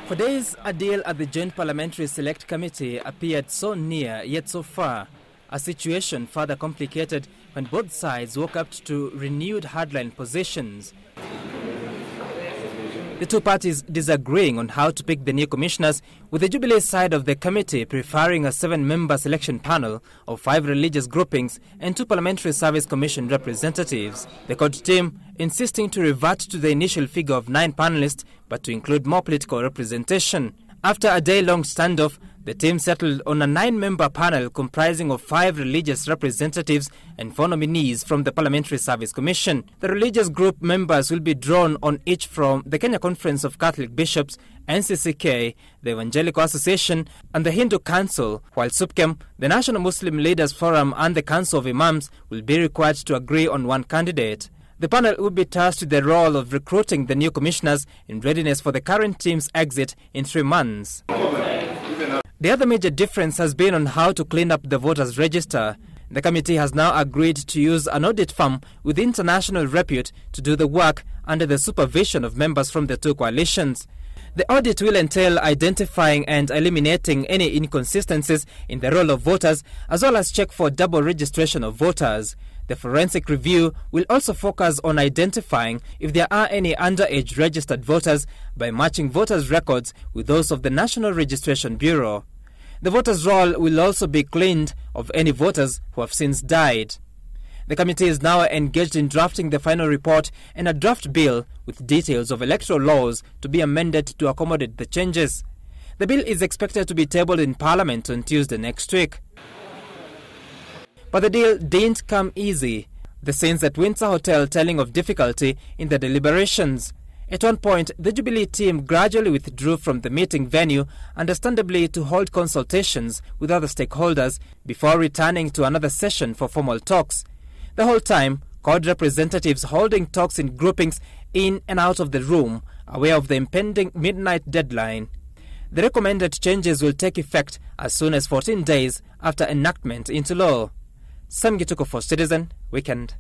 For days, a deal at the Joint Parliamentary Select Committee appeared so near yet so far, a situation further complicated when both sides woke up to renewed hardline positions. The two parties disagreeing on how to pick the new commissioners, with the Jubilee side of the committee preferring a 7-member selection panel of 5 religious groupings and 2 Parliamentary Service Commission representatives. The court team insisting to revert to the initial figure of 9 panelists, but to include more political representation. After a day-long standoff, the team settled on a 9-member panel comprising of 5 religious representatives and 4 nominees from the Parliamentary Service Commission. The religious group members will be drawn on each from the Kenya Conference of Catholic Bishops, NCCK, the Evangelical Association and the Hindu Council, while SUPKEM, the National Muslim Leaders Forum and the Council of Imams will be required to agree on one candidate. The panel will be tasked with the role of recruiting the new commissioners in readiness for the current team's exit in 3 months. The other major difference has been on how to clean up the voters' register. The committee has now agreed to use an audit firm with international repute to do the work under the supervision of members from the 2 coalitions. The audit will entail identifying and eliminating any inconsistencies in the roll of voters, as well as check for double registration of voters. The forensic review will also focus on identifying if there are any underage registered voters by matching voters' records with those of the National Registration Bureau. The voters' roll will also be cleaned of any voters who have since died. The committee is now engaged in drafting the final report and a draft bill with details of electoral laws to be amended to accommodate the changes. The bill is expected to be tabled in Parliament on Tuesday next week. But the deal didn't come easy. The scenes at Windsor Hotel telling of difficulty in the deliberations. At one point, the Jubilee team gradually withdrew from the meeting venue, understandably to hold consultations with other stakeholders before returning to another session for formal talks. The whole time, CORD representatives holding talks in groupings in and out of the room, aware of the impending midnight deadline. The recommended changes will take effect as soon as 14 days after enactment into law. Sam Gituko for Citizen Weekend.